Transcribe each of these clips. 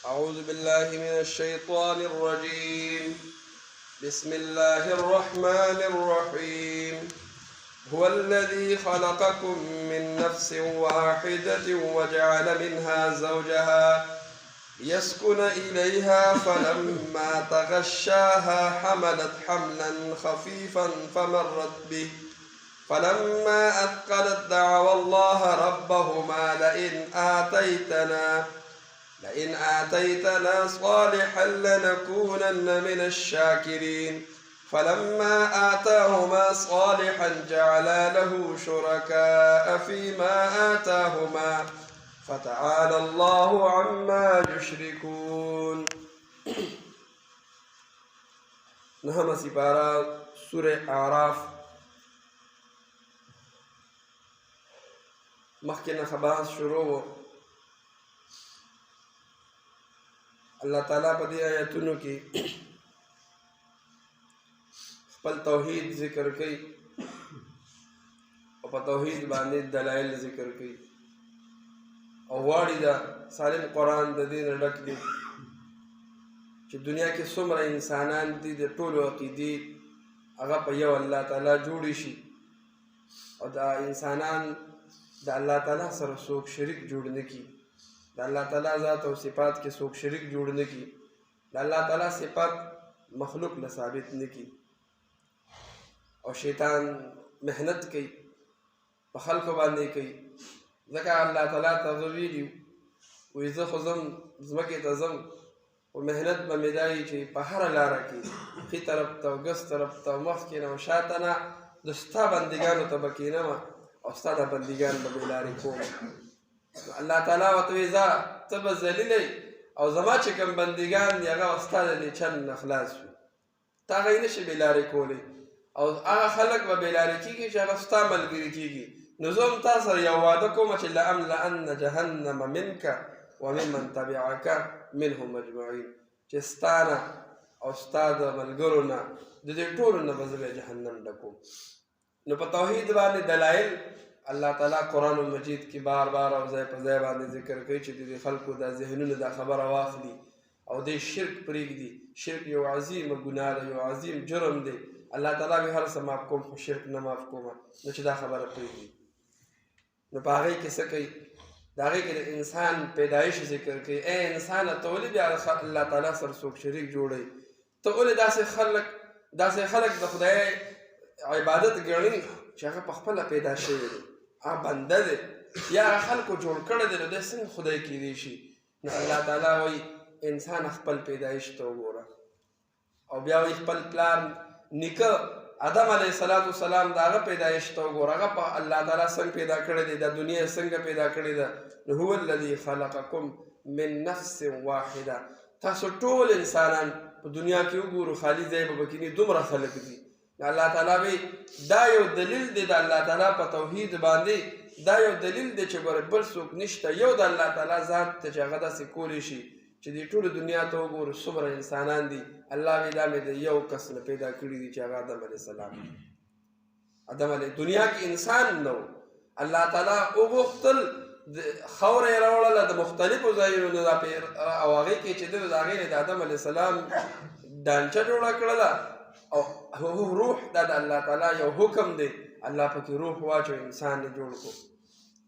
أعوذ بالله من الشيطان الرجيم. بسم الله الرحمن الرحيم. هو الذي خلقكم من نفس واحدة وجعل منها زوجها ليسكن إليها فلما تغشاها حملت حملا خفيفا فمرت به فلما أثقلت دعوا الله ربهما لئن آتيتنا صالحا لنكونن من الشاكرين فلما آتاهما صالحا جعلا له شركاء فيما آتاهما فتعالى الله عما يشركون. نهم سپارہ سورہ اعراف مخکې خباس شروع. الله تعالیٰ په دې آیتونو کې خپل توحید ذکر کوي او په توحید باندې دلایل ذکر کوي او غواړي دا سالم قرآن د دې نه ډک دی چې دنیا کې څومره انسانان دي د ټولو عقیدې هغه په یو الله تعالیٰ جوړې شي او دا انسانان د الله تعالیٰ سره څوک شریک جوړ نه کړي. د الله تعالیٰ ذات او صفات کې څوک شریک جوړ نه کړي. د الله تعالیٰ صفات مخلوق له ثابت نه کړي او شیطان محنت کوي په خلکو باندې کوي. ځکه الله تعالیٰ ته ویلي وایي زه خو ځم ځمکې ته ځم او محنت به مې دا وي چې په هره لاره کې ښي طرف ته او ګس طرف ته مخکې نه او شاته نه د ستا بندګانو ته به کښېنم او ستا دا بندګان به مې لارې کوم. الله تعالیٰ ورته وایي ځه ته به ذلیلی او زما چې کوم بندګان دي هغه ستا د دې چل نه خلاص وي. ته هغه یې نشې بېلارې کولی او هغه خلک به بېلارې کېږي چې هغه ستا ملګري کېږي. نو زه هم تا سره یو واده کوم چې لأملأن جهنم منک وممن تبعک منهم اجمعین، چې ستا نه او ستا د ملګرو نه د دې ټولو نه به زه بیا جهنم ډکوم. نو په توحید باندې دلایل الله تعالیٰ قرآن مجید کې بار بار او ځای په ځای باندې ذکر کوي چې د دې خلکو دا ذهنونه دا خبره واخلي او دې شرک پرېږدي. شرک یو عظیمه ګناه ده، یو عظیم جرم دی. الله تعالیٰ به هر څه معاف کوم خو شرک نه معاف کومه. نو چې دا خبره پرېږدي نو په هغې کې څه کوي؟ د هغې کې د انسان پیدایش ذکر کوي. ای انسانه ته ولې بیا الله تعالیٰ سره څوک شریک جوړوي؟ ته ولې داسې خلک د خدای عبادت ګڼي چې هغه په خپله پیدا شوی دی، هغه بنده دی یا هغه خلکو جوړ کړی دی، نو دی څنګه خدای کیدی شي؟ نو الله تعالیٰ وایي انسان خپل پیدایش ته وګوره او بیا وایي خپل پلار نیکه آدم علیه السلام د هغه پیدایش ته وګوره. هغه په الله تعالیٰ څنګه پیدا کړی دی، دا دنیا څنګه پیدا کړې ده. نو هو الذي خلقکم من نفس واحده. تاسو ټول انسانان په دنیا کې وګورو خالي ځای به پکې دومره خلک دي. الله تعالیٰ وی دا یو دلیل دی د الله تعالیٰ په توحید باندې. دا یو دلیل دی چې ګوره بل څوک نشته، یو د الله تعالیٰ ذات ته چې هغه داسې کولی شي چې دې ټولو دنیا ته وګورو څومره انسانان دي. الله وی دا مې د یو کس نه پیدا کړي دي چې هغه آدم علیه السلام. آدم علیه دنیا کې انسان نه و. الله تعالیٰ وغوښتل خاوره یې راوړله د مختلفو ځایونو نه او هغې کې چې ده د هغې نه د آدم علیه السلام ډانچه جوړه کړله او روح دا د الله تعالیٰ یو حکم دی. الله پکې روح واچو انسان یې جوړ کړو.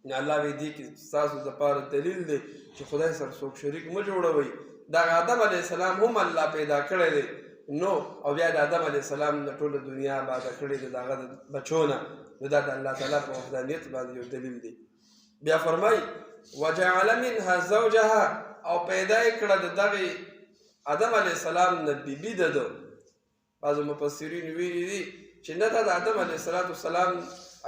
نو الله وایي دې کې ستاسو دپاره دلیل دی چې خدای سره څوک شریک مه جوړوئ. دغه آدم علیه السلام هم الله پیدا کړی دی نو او بیا د آدم علیه السلام نه ټوله دنیا آباده کړې ده د هغه د بچو نه. نو دا د الله تعالیٰ په وحدانیت باندې یو دلیل دی. بیا فرمایي وجعل منها زوجها او پیدا یې کړه د دغې آدم علیه السلام نه بیبي د ده. بعضو مفسرین ویلي دي چې نه دا د آدم علیه السلام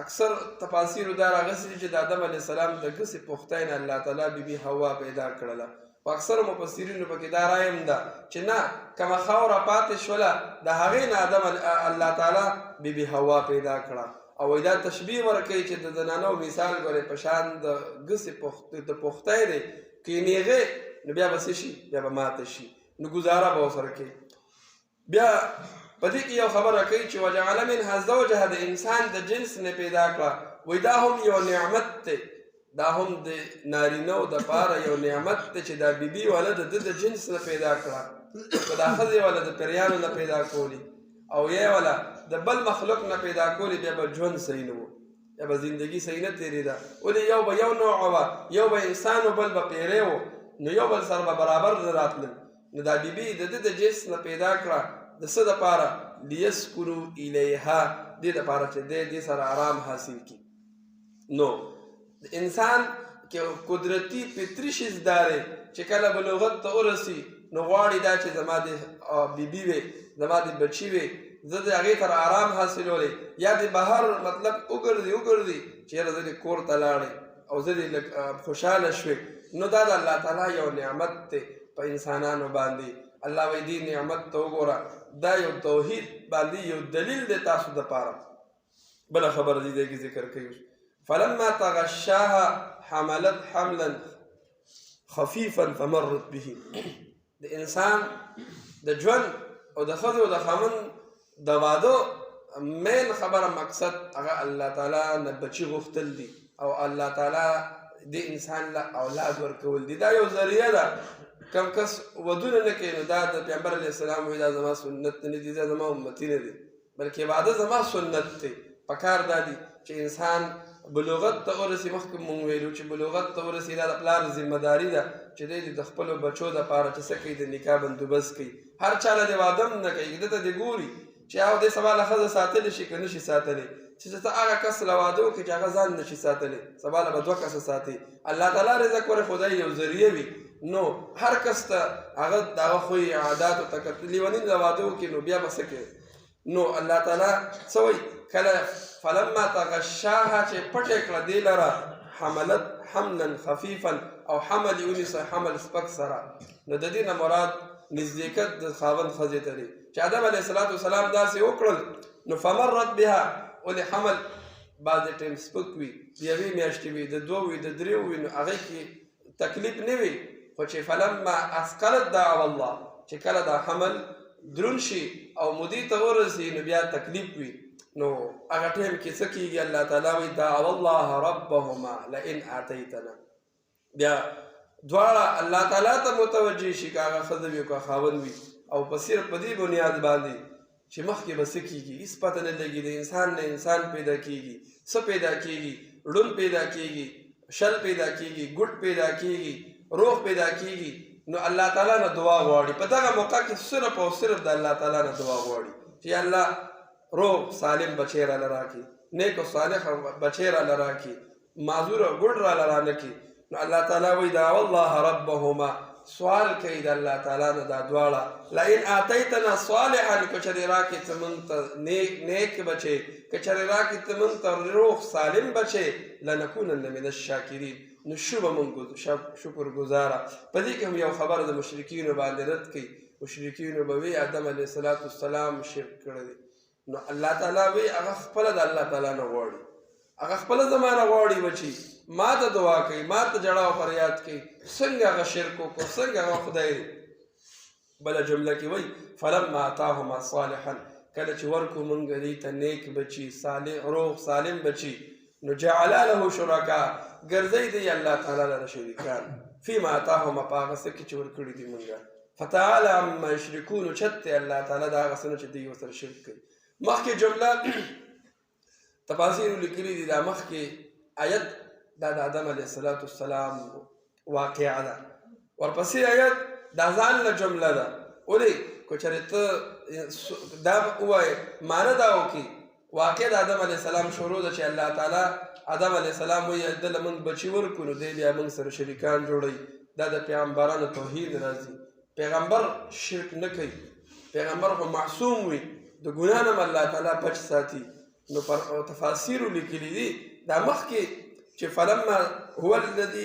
اکثر تفاسیرو دا راغلي دي چې د آدم علیه السلام د ګسې پختۍ نه الله تعالیٰ بیبي حوا پیدا کړله. په اکثرو مفسرینو پکې دا رایه هم ده چې نه کومه خاوره پاتې شوله د هغې نه الله تعالیٰ بیبي حوا پیدا کړه. او وایي دا تشبیه ورکوي چې د زنانو مثال ګورې په شان د ګسې د پختۍ دی که یې نیغې نو بیا به څه شي؟ بیا به ماته شي، نو ګزاره به ورسره کوي. بیا په دې کې یو خبره کوي چې وجعل منها زوجها د انسان د جنس نه پیدا کړه. وایي دا هم یو نعمت دی. دا هم د نارینهو دپاره یو نعمت دی چې دا بیبي والا د ده د جنس نه پیدا کړه، که دا ښځې والا د پریانو نه پیدا کولي او یا والا د بل مخلوق نه پیدا کولي، بیا به ژوند صحیح نه و، یا به زندګي صحیح نه تېرېده. ولې یو به یو نوع وه، یو به انسان و بل به پیری و، نو یو بل سره به برابر نه راتلل. نو دا بیبي د ده د جنس نه پیدا کړه د څه دپاره؟ لیسکنو الیها، دې دپاره چې دی دې سره آرام حاصل کړي. نو د انسان کې قدرتي فطري شیز دا دی چې کله بلوغت ته ورسي نو غواړي دا چې زما د بیبي وي، زما د بچي وي، زه د هغې سره آرام حاصلولی، یا د بهر مطلب وګرځي چې یاره زه د کور ته لاړې او زه دې لږ خوشحاله شوې. نو دا د الله تعالی یو نعمت دی په انسانانو باندې. الله وایي دې نعمت ته وګوره، دا یو توحید باندې یو دلیل دی تاسو دپاره. بله خبره دې کې ذکر کوي، فلما تغشاها حملت حملا خفیفا فمرت به. د انسان د ژوند او د ښځې او د خاوند د واده مین خبره مقصد هغه الله تعالی نه بچي غوښتل دي او الله تعالی د انسان له اولاد ورکول دي. دا یو ذریعه ده. کم کس ودونه نه کوي نو دا د پیغمبر علیه السلام وایي دا زما سنت نه دي، دا زما امتي نه دي، بلکې واده زما سنت دی. پکار دا دي چې انسان بلوغت ته ورسي. مخکې مونږ ویلو چې بلوغت ته ورسي دا د پلار ذمهداري ده چې دی د خپلو بچو دپاره چې څه کوي د نکاح بندوبست کوي. هر چا له دې واده هم نه کوي، ده ته دې ګوري چې او دې سبا له ښځه ساتلی شي که نه شي ساتلی، چې ته هغه کس له واده وکړي چې هغه ځان نه شي ساتلی، سبا له به دوه کسه ساتي. الله تعالی رزق ورکړي، خدای یو ذریعه وي. نو هر کس ته هغه د هغه خوی عاداتو ته که لیوني له واده وکړي نو بیا به څه کوي؟ نو الله تعالی څه وایي؟ کله فلما تغشاها چې پټې کړه دې لره حملت حملا خفیفا او حمل یې ونیسه حمل سپک سره. نو د دې نه مراد نزدېکت د خاوند ښځې ته دی چې آدم علیه السلام داسې وکړل نو فمرت بها. ولې حمل بعضې ټایم سپک وي، د یوې میاشتې وي، د دوه وي، د درېو وي، نو هغې کې تکلیف نه وي. خو چې فلما اثقلت دعوا الله، چې کله دا حمل دروند شي او مودې ته ورسي نو بیا تکلیف وي، نو هغه ټایم کې څه کېږي؟ الله تعالی وایي دعوا الله ربهما لئن آتیتنا. بیا دواړه الله تعالی ته متوجه شي، که هغه ښځه وي او که خاوند وي، او په صرف په دې بنیاد باندې چې مخکې به څه کېږي هېڅ پته نه لګي. د انسان نه انسان پیدا کېږي، څه پیدا کېږي؟ ړوند پیدا کېږي، شل پیدا کېږي، ګوټ پیدا کېږي، روغ پیدا کېږي. نو الله تعالی نه دعا غواړي. په دغه موقع کې صرف او صرف د الله تعالی نه دعا غواړي چې الله روغ سالم بچی راله راکړي، نیک او صالح بچی راله راکړي، معذور او ګوډ راله رانه کړي. نو الله تعالی وایي دعوا الله ربهما، سوال کوي د الله تعالی نه دا دواړه، لئن آتیتنا صالحا، که چېرې راکړې ته موږ ته نیک بچی، که چېرې راکړې ته موږ ته روغ سالم بچی، لنکونن من الشاکرین، نو شو به موږ شکر ګزاره. په دې کې هم یو خبره د مشرکینو باندې رد کوي. مشرکینو به وایي آدم علیه السلام شرک کړی دی. نو الله تعالی وایي هغه خپله د الله تعالی نه غواړي، هغه خپله زما نه غواړي بچي، ما ته دعا کوي، ما ته جړه او فریاد کوي. څنګه هغه شرک وکړو؟ څنګه هغه خدای دی؟ بله جمله کې وایي فلما آتاهما صالحا، کله چې ورکو موږ دوی ته نیک بچي، روغ سالم بچي، نو جعلا له شرکا، ګرځوي دی الله تعالی لره شریکان، فیما آتاهما، په هغه څه کې چې ورکړي دي موږ. فتعالی عما یشرکون، اوچت دی الله تعالی د هغه څه نه چې دوی ورسره شرک کوي. مخکې جمله تفاسیرو لیکلي دي، دا مخکې آیت دا د آدم علیه السلام واقعه ده، ورپسې آیت دا ځان له جمله ده. ولې که چېرې ته دا ووایې معنه دا وکړي، واقع د آدم علیه السلام شروع ده چې الله تعالی آدم علیه السلام وایي ده له موږ بچي ورکړو، نو دی بیا موږ سره شریکان جوړوي. دا د پیغمبرانو توحید راځي. پیغمبر شرک نه کوي، پیغمبر خو معصوم وي، د ګناه نه الله تعالی بچ ساتي. نو پر تفاسیرو لیکلي دي دا مخکې چې فلما هو الذي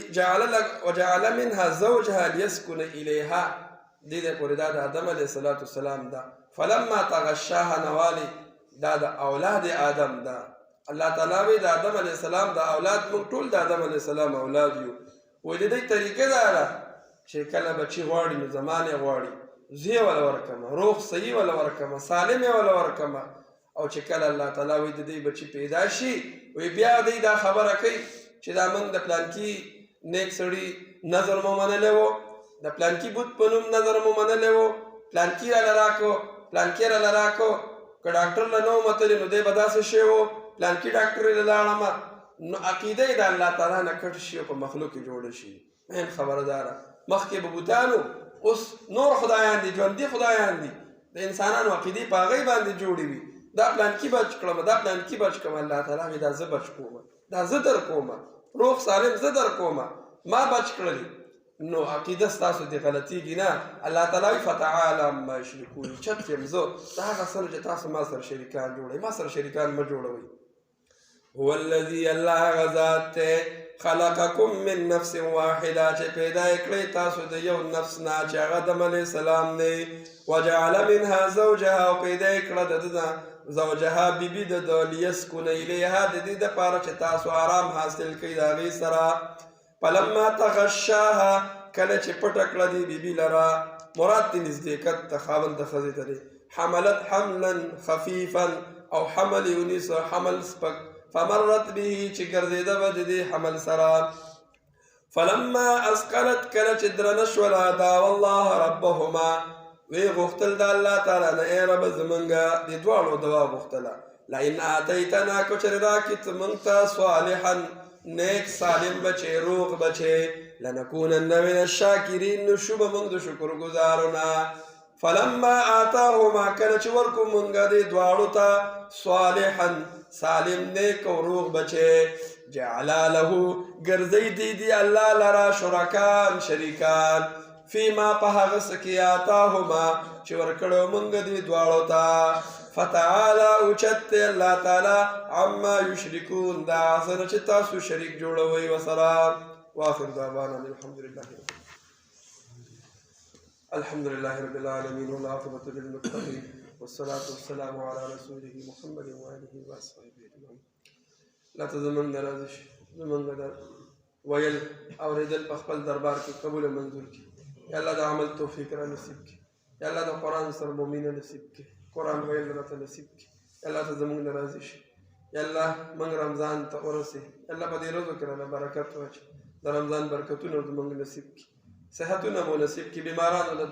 وجعل منها زوجها ليسكن اليها، دې د پورې دا د آدم علیه السلام ده. فلما تغشاها نوالي، دا د اولاد آدم ده. الله تعالی وایي د آدم علیه السلام د اولاد، موږ ټول د آدم علیه السلام اولاد یو. وایي د دې طریقه دا ده چې کله بچي غواړي نو زمان یې غواړي، زه یې وله ورکړمه، روغ صحیح وله ورکړمه، سالم یې وله ورکړمه. او چې کله الله تعالی وایي د دې بچي پیدا شي، وایي بیا دی دا خبره کوي چې دا موږ د پلانکي نیک سړي نظر مو منلی و د پلانکي بوت په نوم نظر مو منلی و پلانکي راله راکړو پلانکي راله راکړو که ډاکټر له نه و متلی نو دی به داسې شی و پلانکي ډاکټر یې له لاړمه نو عقیده یې د الله تعالی نه کټ شي او په مخلوق کې جوړه شي مهم خبره داره مخکې به بوتانو اوس نور خدایان دي ژوندي خدایان دي د انسانانو عقیدې په هغې باندې جوړې وي دا پلانکي بچ کړم دا پلانکي بچ کړم الله تعالی مې دا زه بچ کوم دا زه در کوم روغ سالم زه در کوم ما بچ کړلي نو عقیده ستاسو دې غلطېږي نه الله تعالی وایي فتعالی عما یشرکون چت یم زه د هغه څه نه چې تاسو ما سره شریکان جوړوئ ما سره شریکان مه جوړوئ هو الذي الله غزاد ته خلقکم من نفس واحده چې پیدا یې کړی تاسو د یو نفس نه چې هغه آدم علیه السلام دی وجعل منها زوجها او پیدا یې کړه د ده زوجها بیبي د ده لیسکن الیها د دې دپاره چې تاسو آرام حاصل کړئ د هغې سره فلما تغشاها کله چې پټه کړه دې بیبي لره مراد دې نزدېکت د خاوند د ښځې ته دی حملت حملا خفیفا او حمل یې ونیسه حمل سپک فمرت به چې ګرځېده به د دې حمل سره فلما اسقلت کله چې درنه شوله دعوا الله ربهما وی غوښتل د الله تعالی نه ای رب زمونږه دې دواړو دعا غوښتله لئن آتیتنا که چېرې راکړې ته موږ ته صالحا نیک سالم بچې روغ بچې لنکونن من الشاکرین نو شو به موږ د شکرګزارو نه فلما آتاهما کله چې ورکو موږ دې دواړو ته صالحا سالم نیک او روغ بچې جعلا له ګرځئ دی الله لرا شرکان شریکان فیما په هغه څه کې آتاهما چې ورکړو موږ دې دواړو ته فتعالی اوچت دی الله تعالی عما یشرکون دا څه نه چې تاسو شریک جوړوئ ورسره واخر دعوانا الحمد لله رب العالمين والعاقبة للمتقين والصلاة والسلام على رسوله محمد وآله وصحبه أجمعين لا تزمن درازش زمن در ویل اوریدل په خپل دربار کې قبول منظور کی یا الله د عمل توفیق را نصیب کی یا الله د قرآن سره مؤمنه نصیب کی قرآن ویل راته نصیب کی یا الله ته زمونږ ناراضي شي یا الله موږ رمضان ته ورسې یا الله په دې ورځو کې راله برکت واچوي د رمضان برکتونه زمونږ نصیب کی صحتونه مو نصیب کی بیمارانو له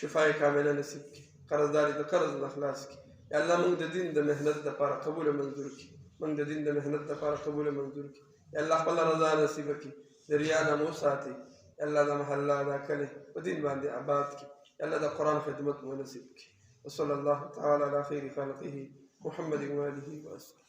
شفای کامله نصیب کی قرضداري د قرض نه خلاص کی یا الله موږ د دین د مهنت دپاره قبول منظور کی موږ د دین د مهنت دپاره قبول منظور کی یا الله خپله رضا نصیب کی د ریا نه مو ساتي یا الله د محله دا کلی په دین باندې آباد کی یا الله د قرآن خدمت مو نصیب کی وصلى الله تعالى على خير خلقه محمد وآله وصحبه